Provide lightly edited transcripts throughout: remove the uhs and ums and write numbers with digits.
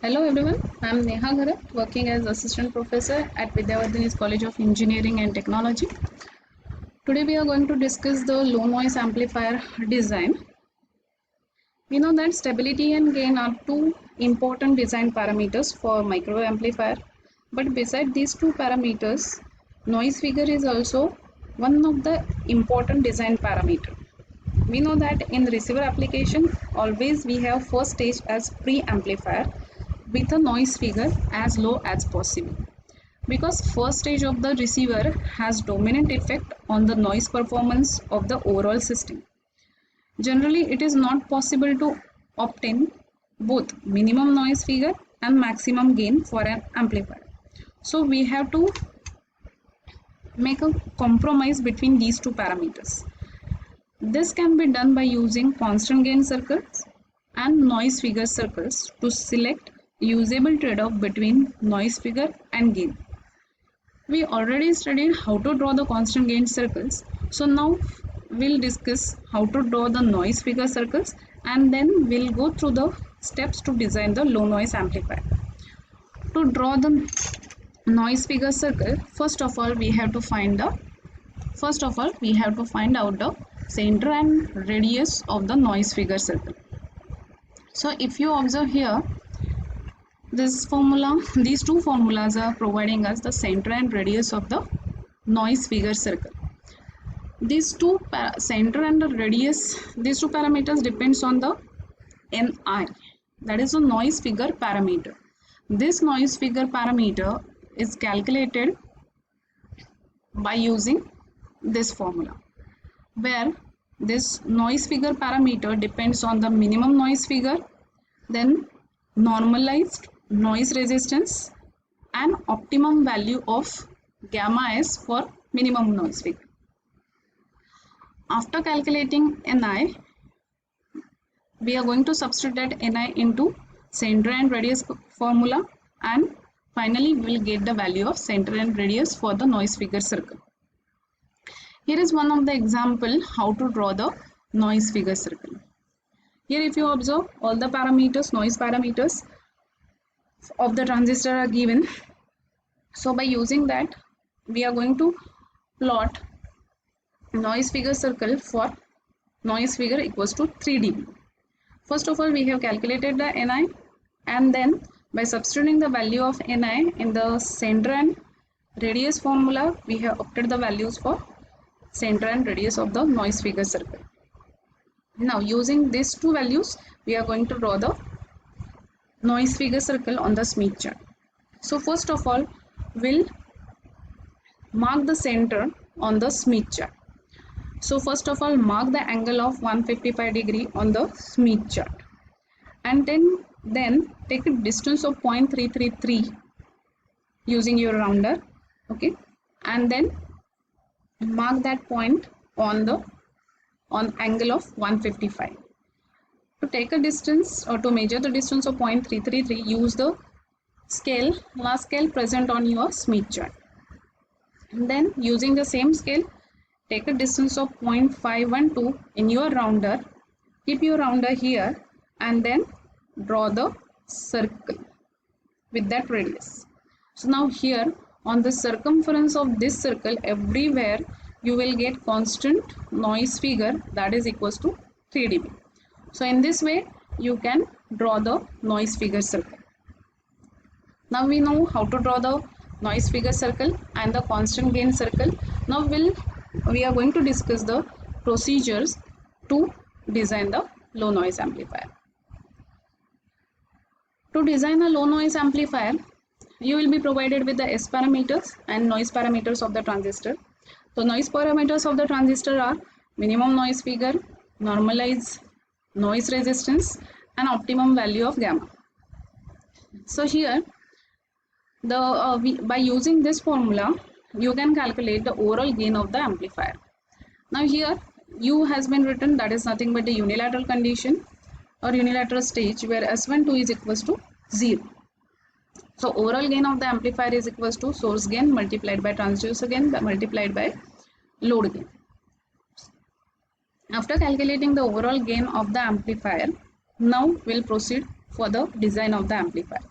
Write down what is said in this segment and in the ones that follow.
Hello everyone, I am Neha Gharat, working as Assistant Professor at Vidyavardhini's College of Engineering and Technology. Today we are going to discuss the low noise amplifier design. We know that stability and gain are two important design parameters for microwave amplifier. But beside these two parameters, noise figure is also one of the important design parameter. We know that in receiver application, always we have first stage as pre-amplifier with a noise figure as low as possible, because first stage of the receiver has dominant effect on the noise performance of the overall system. Generally, it is not possible to obtain both minimum noise figure and maximum gain for an amplifier. So we have to make a compromise between these two parameters. This can be done by using constant gain circles and noise figure circles to select usable trade-off between noise figure and gain. We already studied how to draw the constant gain circles, so now we'll discuss how to draw the noise figure circles, and then we'll go through the steps to design the low noise amplifier. To draw the noise figure circle, first of all we have to find out the center and radius of the noise figure circle. So if you observe here, these two formulas are providing us the center and radius of the noise figure circle. These two center and the radius, these two parameters depends on the Ni, that is the noise figure parameter. This noise figure parameter is calculated by using this formula, where this noise figure parameter depends on the minimum noise figure, then normalized noise resistance and optimum value of gamma s for minimum noise figure. After calculating Ni, we are going to substitute Ni into center and radius formula, and finally we will get the value of center and radius for the noise figure circle. Here is one of the example how to draw the noise figure circle. Here if you observe, all the parameters, noise parameters of the transistor are given. So by using that, we are going to plot noise figure circle for noise figure equals to 3 dB. First of all, we have calculated the Ni, and then by substituting the value of Ni in the center and radius formula, we have obtained the values for center and radius of the noise figure circle. Now using these two values, we are going to draw the noise figure circle on the Smith chart. So first of all, we'll mark the center on the Smith chart. So first of all, mark the angle of 155 degree on the Smith chart, and then take a distance of 0.333 using your rounder, okay, and then mark that point on angle of 155. To take a distance or to measure the distance of 0.333, use the last scale present on your Smith chart. And then using the same scale, take a distance of 0.512 in your rounder, keep your rounder here, and then draw the circle with that radius. So now here on the circumference of this circle, everywhere you will get constant noise figure that is equals to 3 dB. So in this way you can draw the noise figure circle. Now we know how to draw the noise figure circle and the constant gain circle. Now we are going to discuss the procedures to design the low noise amplifier. To design a low noise amplifier, you will be provided with the S parameters and noise parameters of the transistor. So noise parameters of the transistor are minimum noise figure, normalized noise resistance, and optimum value of gamma. So here by using this formula, you can calculate the overall gain of the amplifier. Now here U has been written, that is nothing but the unilateral condition or unilateral stage where S12 is equals to 0. So overall gain of the amplifier is equals to source gain multiplied by transducer gain multiplied by load gain. After calculating the overall gain of the amplifier, now we'll proceed for the design of the amplifier.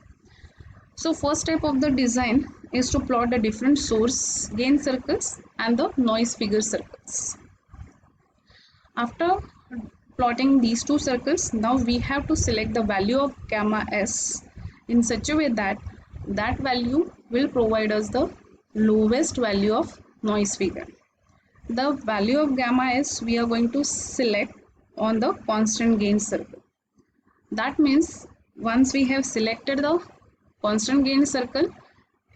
So first step of the design is to plot the different source gain circles and the noise figure circles. After plotting these two circles, now we have to select the value of gamma s in such a way that that value will provide us the lowest value of noise figure. The value of gamma s we are going to select on the constant gain circle. That means once we have selected the constant gain circle,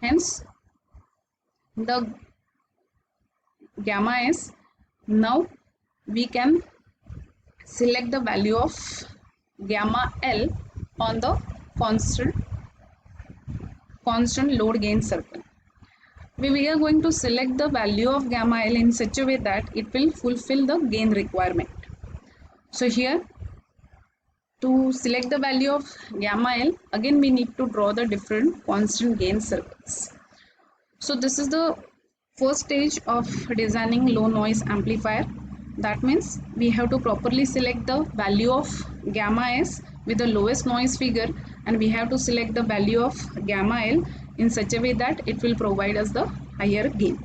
hence the gamma s, now we can select the value of gamma L on the constant load gain circle. We are going to select the value of gamma L in such a way that it will fulfill the gain requirement. So here, to select the value of gamma L, again we need to draw the different constant gain circles. So this is the first stage of designing low noise amplifier. That means we have to properly select the value of gamma S with the lowest noise figure, and we have to select the value of gamma L in such a way that it will provide us the higher gain.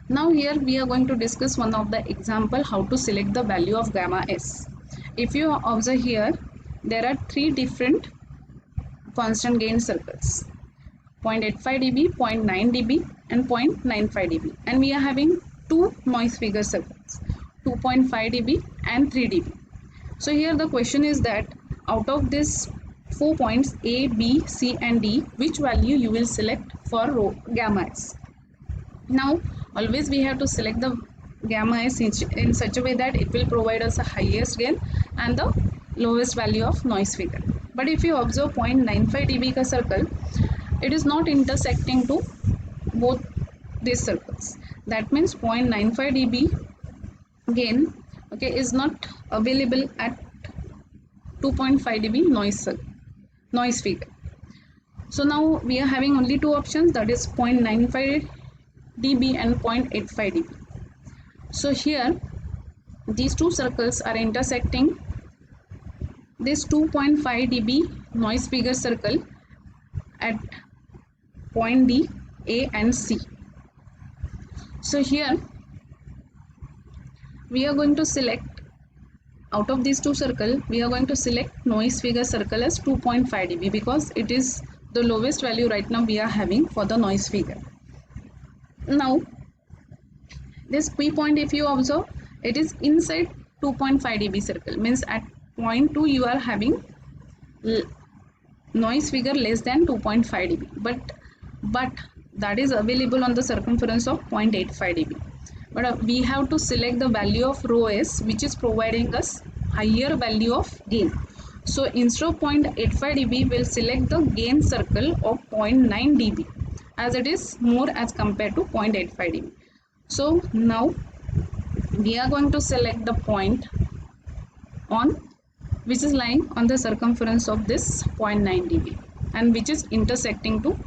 Now here we are going to discuss one of the example how to select the value of gamma S. If you observe here, there are three different constant gain circles: 0.85 dB, 0.9 dB and 0.95 dB, and we are having two noise figure circles, 2.5 dB and 3 dB. So here the question is that out of these 4 points A, B, C and D, which value you will select for gamma S. Now always we have to select the gamma S in such a way that it will provide us the highest gain and the lowest value of noise figure. But if you observe 0.95 dB ka circle, it is not intersecting to both these circles. That means 0.95 dB gain, okay, is not available at 2.5 dB noise figure. So now we are having only two options, that is 0.95 dB and 0.85 dB. So here these two circles are intersecting this 2.5 dB noise figure circle at point D, A and C. So here we are going to select, out of these two circles, we are going to select noise figure circle as 2.5 dB because it is the lowest value right now we are having for the noise figure. Now this P point, if you observe, it is inside 2.5 dB circle, means at point 2 you are having noise figure less than 2.5 dB, but that is available on the circumference of 0.85 dB. But we have to select the value of rho s, which is providing us higher value of gain. So instead of 0.85 dB, we'll select the gain circle of 0.9 dB, as it is more as compared to 0.85 dB. So now we are going to select the point on which is lying on the circumference of this 0.9 dB and which is intersecting to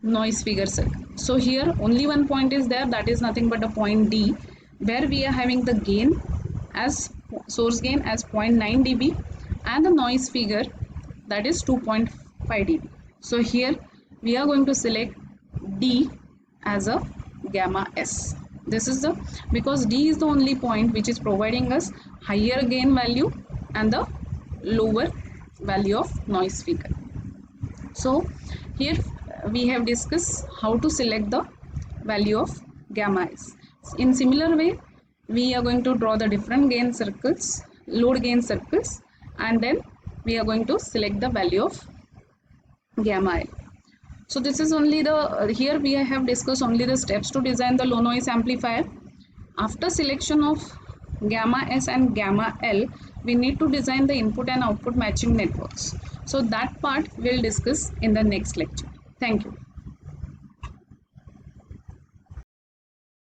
noise figure circle. So here only one point is there, that is nothing but a point D, where we are having the gain as source gain as 0.9 dB and the noise figure, that is 2.5 dB. So here we are going to select D as a gamma S. This is the, because D is the only point which is providing us higher gain value and the lower value of noise figure. So here we have discussed how to select the value of gamma S. In similar way, we are going to draw the different gain circles, load gain circles, and then we are going to select the value of gamma L. So this is only the, here we have discussed only the steps to design the low noise amplifier. After selection of gamma S and gamma L, we need to design the input and output matching networks. So that part we'll discuss in the next lecture. Thank you.